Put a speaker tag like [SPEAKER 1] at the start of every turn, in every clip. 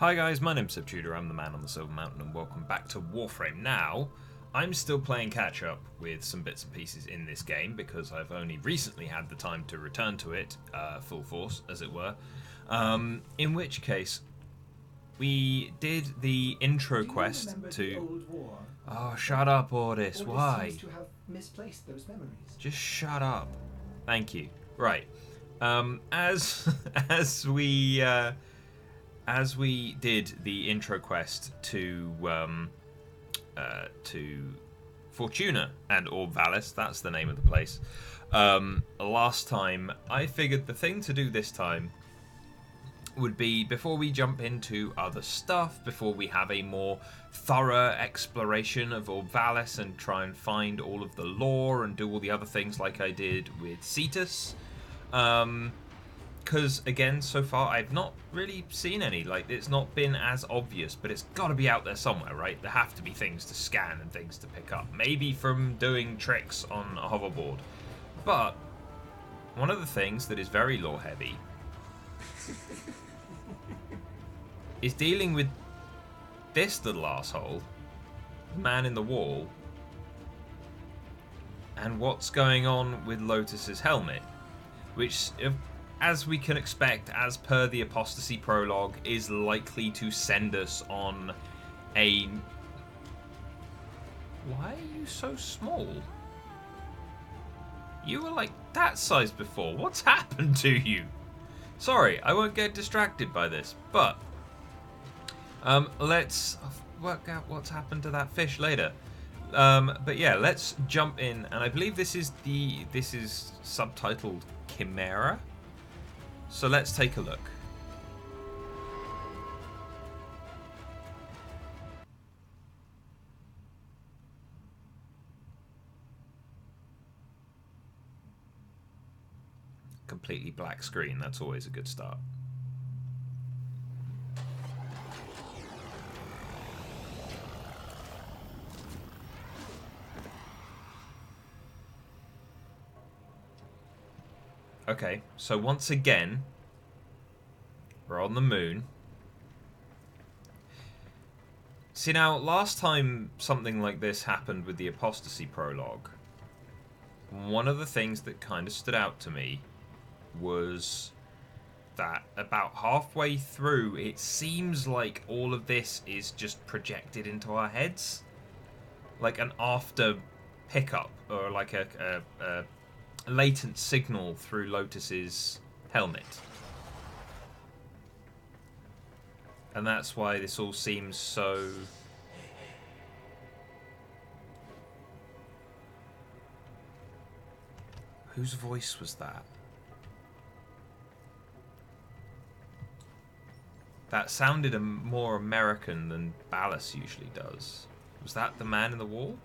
[SPEAKER 1] Hi guys, my name's Subtutor, I'm the man on the Silver Mountain, and welcome back to Warframe. Now, I'm still playing catch up with some bits and pieces in this game because I've only recently had the time to return to it, full force, as it were. In which case, we did the intro quest to...
[SPEAKER 2] The old war?
[SPEAKER 1] Oh, shut up, Ordis, why?
[SPEAKER 2] Seems to have misplaced those memories.
[SPEAKER 1] Just shut up. Thank you. Right. As we did the intro quest to Fortuna or Ballas, that's the name of the place. Last time, I figured the thing to do this time would be, before we jump into other stuff, before we have a more thorough exploration of Ballas and try and find all of the lore and do all the other things like I did with Cetus. Because, again, so far I've not really seen any. Like, it's not been as obvious, but it's got to be out there somewhere, right? There have to be things to scan and things to pick up. Maybe from doing tricks on a hoverboard. But one of the things that is very lore-heavy is dealing with this little asshole, man in the wall, and what's going on with Lotus's helmet, which, as we can expect, as per the Apostasy prologue, is likely to send us on a... Why are you so small? You were like that size before. What's happened to you? Sorry, I won't get distracted by this, but let's work out what's happened to that fish later. But yeah, let's jump in, and I believe this is subtitled Chimera. So let's take a look. Completely black screen, that's always a good start. Okay, so once again, we're on the moon. See, now, last time something like this happened with the Apostasy prologue, one of the things that kind of stood out to me was that about halfway through, it seems like all of this is just projected into our heads. Like an after pickup, or like a latent signal through Lotus's helmet. And that's why this all seems so... Whose voice was that? That sounded more American than Ballas usually does. Was that the man in the wall?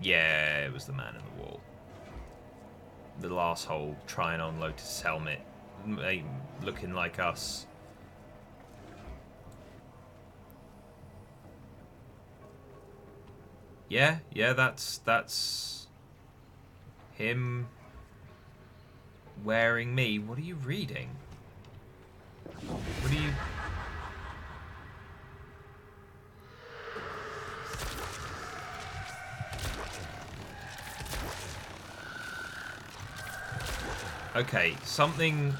[SPEAKER 1] Yeah, it was the man in the wall. The last hole trying on Lotus' helmet, looking like us. Yeah, that's him wearing me. What are you reading? What are you... Okay, something...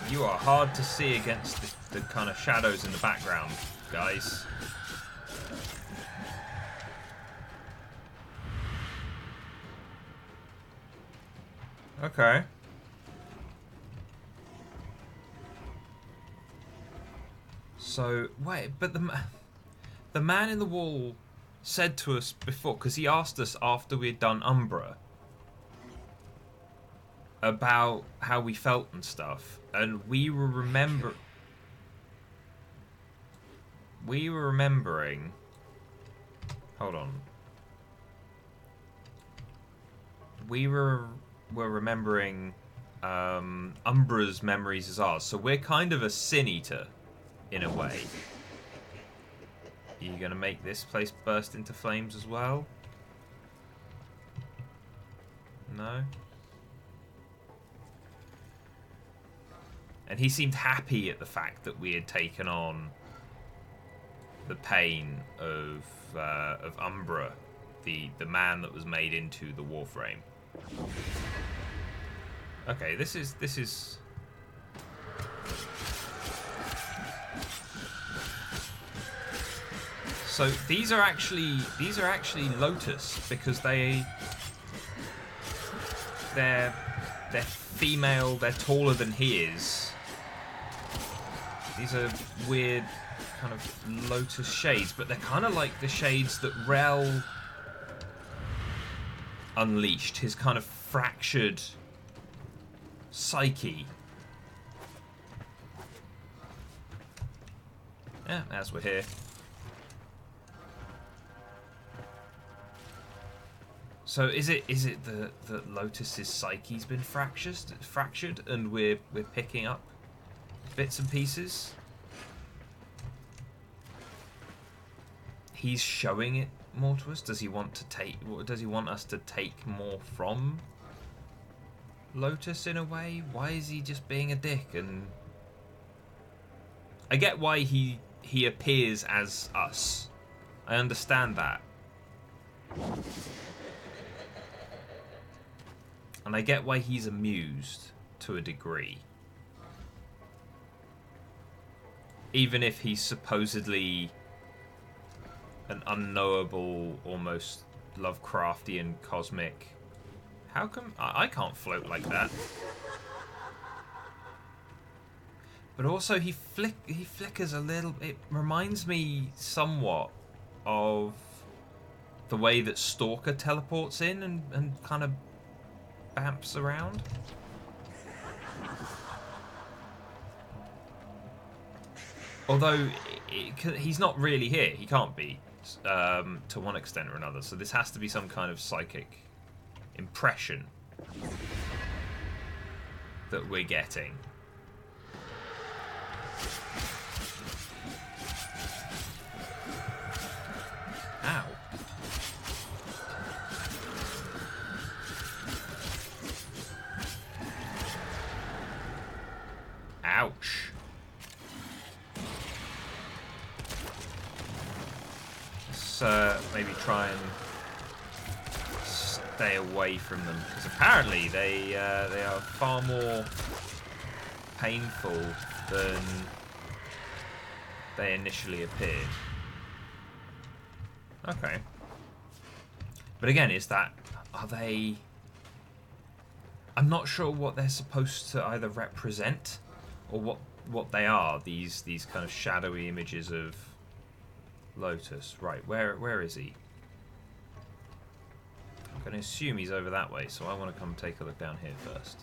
[SPEAKER 1] You are hard to see against the kind of shadows in the background, guys. Okay. So, wait, but the man in the wall said to us before, because he asked us after we had done Umbra about how we felt and stuff, and we were remembering... Hold on. We were remembering Umbra's memories as ours, so we're kind of a sin eater in a way. Are you going to make this place burst into flames as well? No? And he seemed happy at the fact that we had taken on the pain of Umbra, the man that was made into the Warframe. Okay, this is. So these are actually Lotus because they're female. They're taller than he is. These are weird kind of Lotus shades, but they're kind of like the shades that Rel unleashed, his kind of fractured psyche. Yeah, as we're here. So is it that Lotus's psyche's been fractured and we're picking up bits and pieces? He's showing it more to us. Does he want us to take more from Lotus in a way? Why is he just being a dick? And I get why he appears as us. I understand that. And I get why he's amused to a degree. Even if he's supposedly an unknowable, almost Lovecraftian cosmic. How come I can't float like that? But also he flickers a little. It reminds me somewhat of the way that Stalker teleports in and kind of bamps around. Although he's not really here. He can't be, to one extent or another. So this has to be some kind of psychic impression that we're getting. Ow. Ouch. Let's maybe try and stay away from them, because apparently they are far more painful than they initially appeared. Okay. But again, are they... I'm not sure what they're supposed to either represent or what they are, these kind of shadowy images of Lotus. Right, where is he? I'm going to assume he's over that way, so I want to come take a look down here first.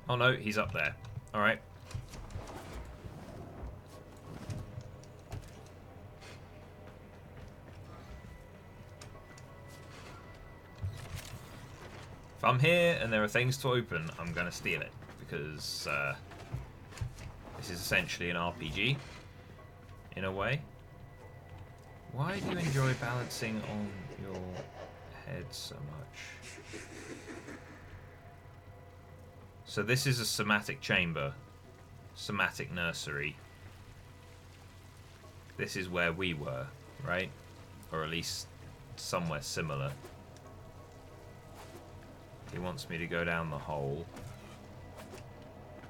[SPEAKER 1] Oh no, he's up there. Alright. If I'm here and there are things to open, I'm going to steal it, because this is essentially an RPG, in a way. Why do you enjoy balancing on your head so much? So this is a somatic chamber, somatic nursery. This is where we were, right? Or at least somewhere similar. He wants me to go down the hole.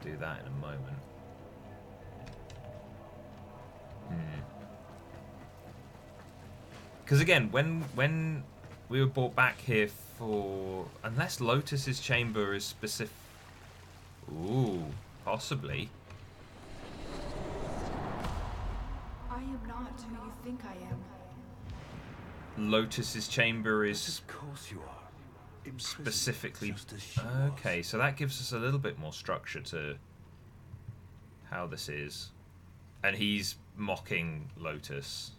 [SPEAKER 1] Do that in a moment. Because again, when we were brought back here for... Unless Lotus's chamber is specific... Ooh, possibly.
[SPEAKER 3] I am not who you think I am.
[SPEAKER 1] Lotus's chamber is...
[SPEAKER 4] Of course you are.
[SPEAKER 1] Specifically... Okay, so that gives us a little bit more structure to how this is. And he's mocking Lotus.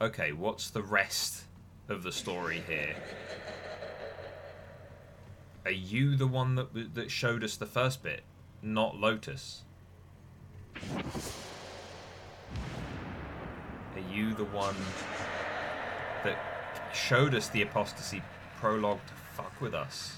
[SPEAKER 1] Okay, what's the rest of the story here? Are you the one that showed us the first bit, not Lotus? Are you the one that showed us the apostasy prologue to fuck with us?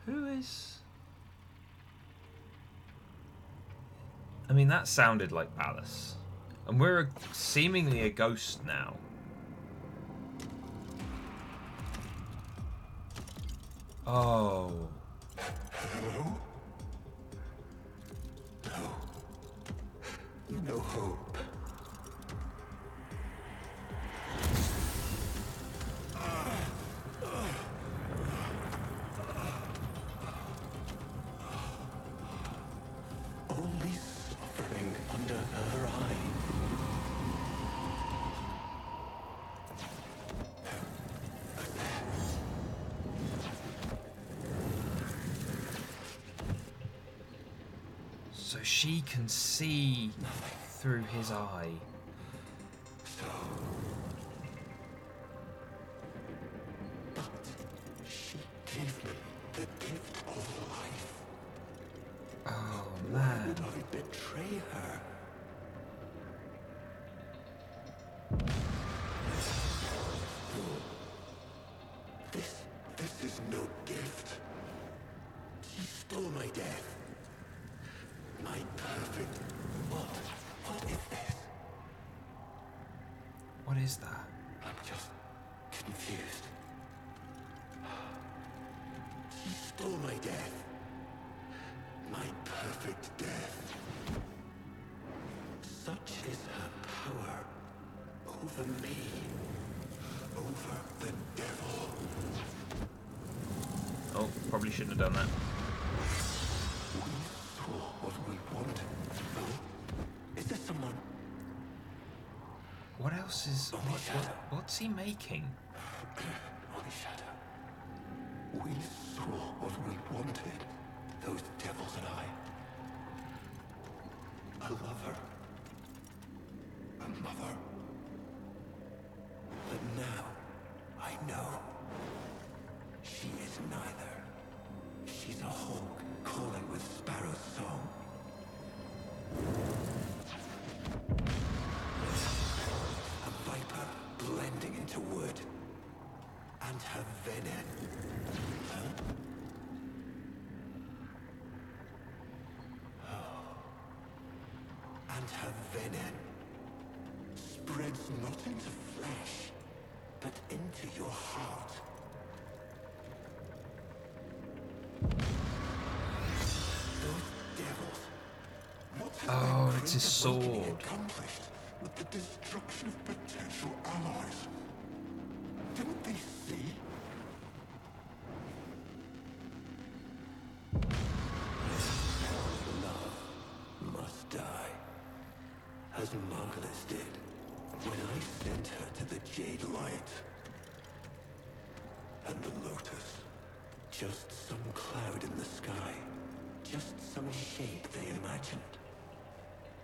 [SPEAKER 1] Who is... I mean, that sounded like Ballas. And we're seemingly a ghost now. Oh.
[SPEAKER 4] Hello? No. No hope. Only suffering under her eye.
[SPEAKER 1] So she can see through his eye.
[SPEAKER 4] But she gave me the gift of life.
[SPEAKER 1] Oh,
[SPEAKER 4] Why
[SPEAKER 1] man.
[SPEAKER 4] would I betray her? This is no gift. She stole my death. My perfect... What is this?
[SPEAKER 1] What is that?
[SPEAKER 4] I'm just confused. She stole my death. My perfect death. Such is her power over me. Over the devil.
[SPEAKER 1] Oh, probably shouldn't have done that.
[SPEAKER 4] We saw what we wanted. Oh, is there someone?
[SPEAKER 1] What else is...
[SPEAKER 4] Only shadow.
[SPEAKER 1] What's he making?
[SPEAKER 4] Only shadow. We saw what we wanted. Those devils and I. A lover. A mother. But now, I know. She is neither. She's a hawk calling with sparrow's song. A viper blending into wood. And her venom. Huh? Oh. And her venom spreads not into flesh, but into your heart. Those devils. What has
[SPEAKER 1] Oh,
[SPEAKER 4] their
[SPEAKER 1] it's his
[SPEAKER 4] great awakening
[SPEAKER 1] sword.
[SPEAKER 4] accomplished with the destruction of potential allies? Didn't they see? Love must die, as Ballas did when I sent her to the Jade Light. And the Lotus, just some cloud in the sky, just some shape they imagined.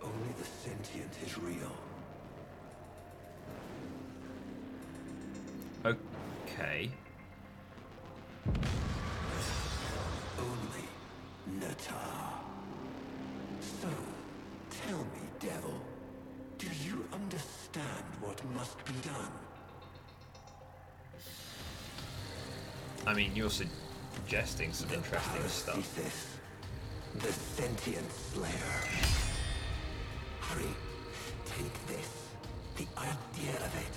[SPEAKER 4] Only the sentient is real.
[SPEAKER 1] Okay.
[SPEAKER 4] Only Natar. So, tell me, devil, do you understand what must be done?
[SPEAKER 1] I mean, you're suggesting some interesting stuff.
[SPEAKER 4] Parathesis, the sentient slayer. Hurry, take this, the idea of it.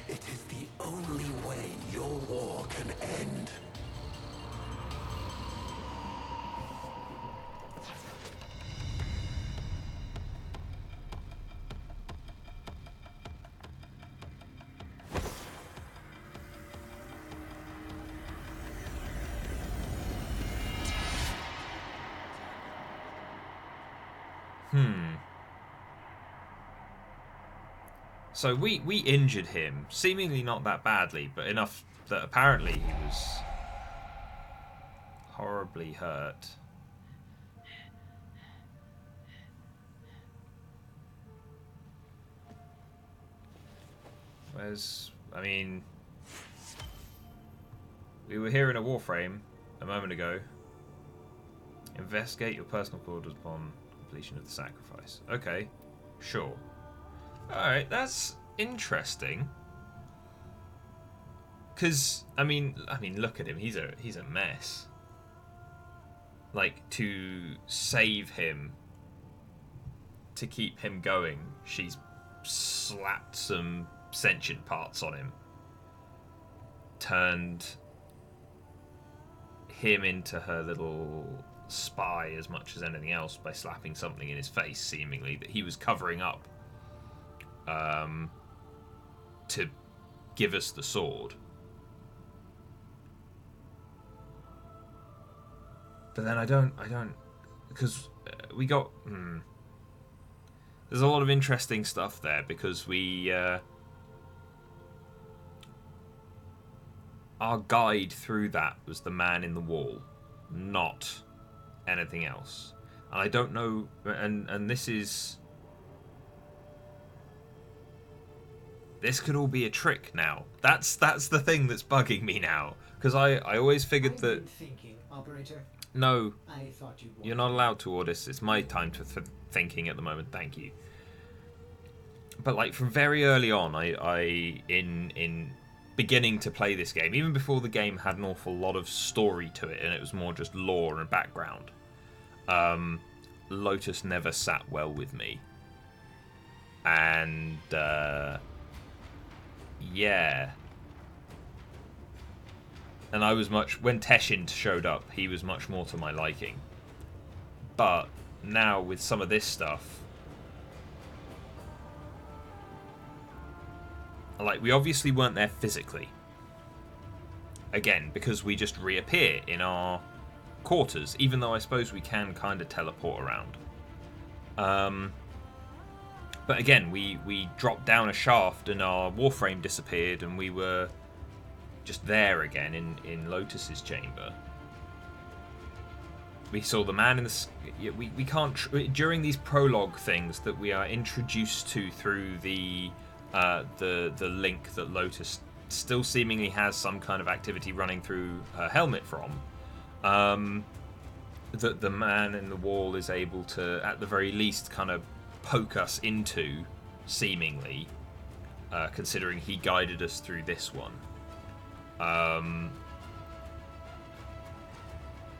[SPEAKER 4] It is the only way your war can end.
[SPEAKER 1] So we injured him, seemingly not that badly, but enough that apparently he was horribly hurt. I mean, we were here in a Warframe a moment ago. Investigate your personal quarters upon completion of the sacrifice. Okay, sure. Alright, that's interesting. Because, I mean, look at him. He's a mess. Like, to save him, to keep him going, she's slapped some sentient parts on him. Turned him into her little spy as much as anything else by slapping something in his face, seemingly, that he was covering up to give us the sword. But then I don't, because we got, there's a lot of interesting stuff there, because we, our guide through that was the man in the wall, not anything else. And I don't know, and this could all be a trick now. That's the thing that's bugging me now, because I always figured
[SPEAKER 2] I've
[SPEAKER 1] that...
[SPEAKER 2] been thinking, Operator.
[SPEAKER 1] No,
[SPEAKER 2] I thought you'd
[SPEAKER 1] you're not allowed to order this. It's my time to thinking at the moment. Thank you. But like from very early on, I in beginning to play this game, even before the game had an awful lot of story to it, and it was more just lore and background. Lotus never sat well with me, and yeah. And I was when Teshin showed up, he was much more to my liking. But now with some of this stuff, like, we obviously weren't there physically. Again, because we just reappear in our quarters, even though I suppose we can kind of teleport around. But again, we dropped down a shaft and our Warframe disappeared, and we were just there again in Lotus's chamber. We saw the man in the... We can't... During these prologue things that we are introduced to through the link that Lotus still seemingly has some kind of activity running through her helmet from, that the man in the wall is able to, at the very least, kind of poke us into, seemingly, considering he guided us through this one.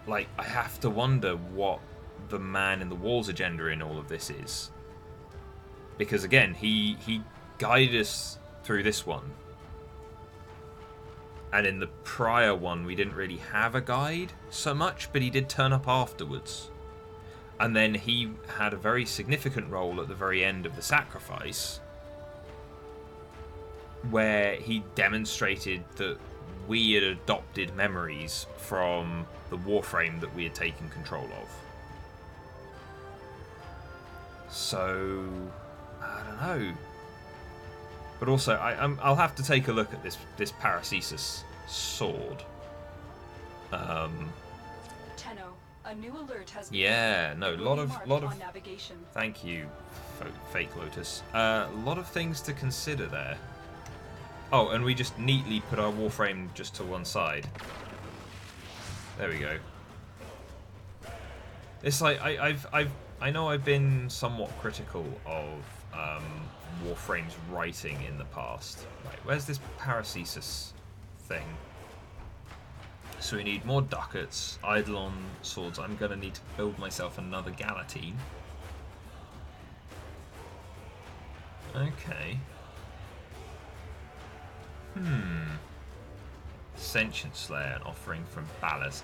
[SPEAKER 1] Like, I have to wonder what the man in the wall's agenda in all of this is. Because again, he guided us through this one. And in the prior one, we didn't really have a guide so much, but he did turn up afterwards. And then he had a very significant role at the very end of the sacrifice, where he demonstrated that we had adopted memories from the Warframe that we had taken control of. So, I don't know. But also, I'll have to take a look at this Paracesis sword.
[SPEAKER 3] Tenno, a new alert has been...
[SPEAKER 1] Yeah, no, a lot of
[SPEAKER 3] navigation.
[SPEAKER 1] Thank you, fake Lotus. A lot of things to consider there. Oh, and we just neatly put our Warframe just to one side. There we go. It's like I know I've been somewhat critical of Warframe's writing in the past. Right, where's this Paracesis thing? So we need more ducats, Eidolon swords. I'm gonna need to build myself another Galatine. Okay. Sentient Slayer, an offering from Ballas.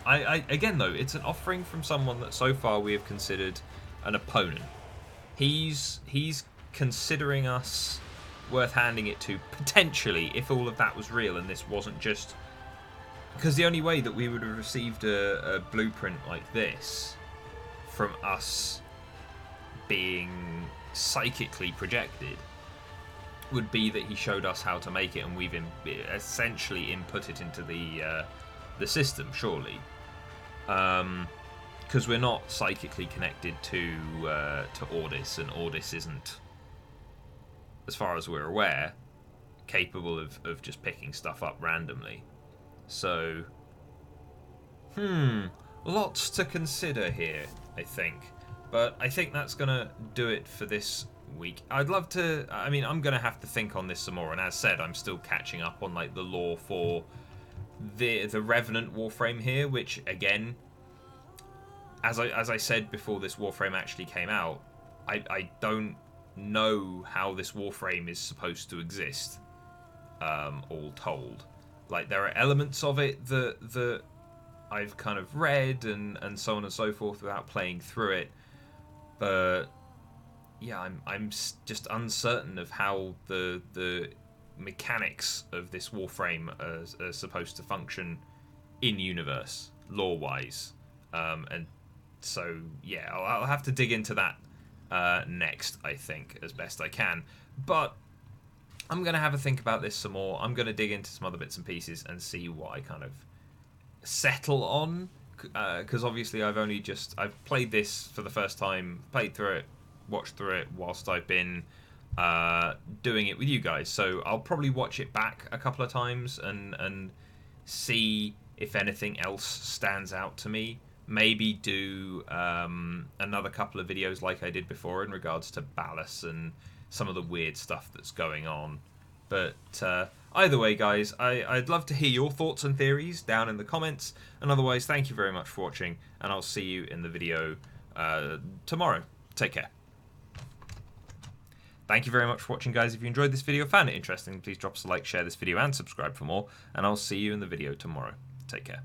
[SPEAKER 1] Again though, it's an offering from someone that so far we have considered an opponent. He's considering us worth handing it to, potentially, if all of that was real and this wasn't just... Because the only way that we would have received a blueprint like this from us being psychically projected would be that he showed us how to make it, and we've essentially input it into the system, surely. Because we're not psychically connected to Ordis, and Ordis isn't, as far as we're aware, capable of just picking stuff up randomly. So, lots to consider here, I think. But I think that's going to do it for this week. I'd love to... I mean, I'm going to have to think on this some more. And as said, I'm still catching up on like the lore for the Revenant Warframe here, which, again, as I said before this Warframe actually came out, I don't know how this Warframe is supposed to exist, all told. Like, there are elements of it that I've kind of read and so on and so forth without playing through it. But yeah, I'm just uncertain of how the mechanics of this Warframe are supposed to function in universe, lore-wise. And so, yeah, I'll have to dig into that next, I think, as best I can. But I'm going to have a think about this some more. I'm going to dig into some other bits and pieces and see what I kind of settle on. Because obviously I've played this for the first time, played through it, watched through it whilst I've been doing it with you guys. So I'll probably watch it back a couple of times and see if anything else stands out to me. Maybe do another couple of videos like I did before in regards to Ballas and some of the weird stuff that's going on. But either way, guys, I'd love to hear your thoughts and theories down in the comments. And otherwise, thank you very much for watching, and I'll see you in the video tomorrow. Take care. Thank you very much for watching, guys. If you enjoyed this video, found it interesting, please drop us a like, share this video, and subscribe for more. And I'll see you in the video tomorrow. Take care.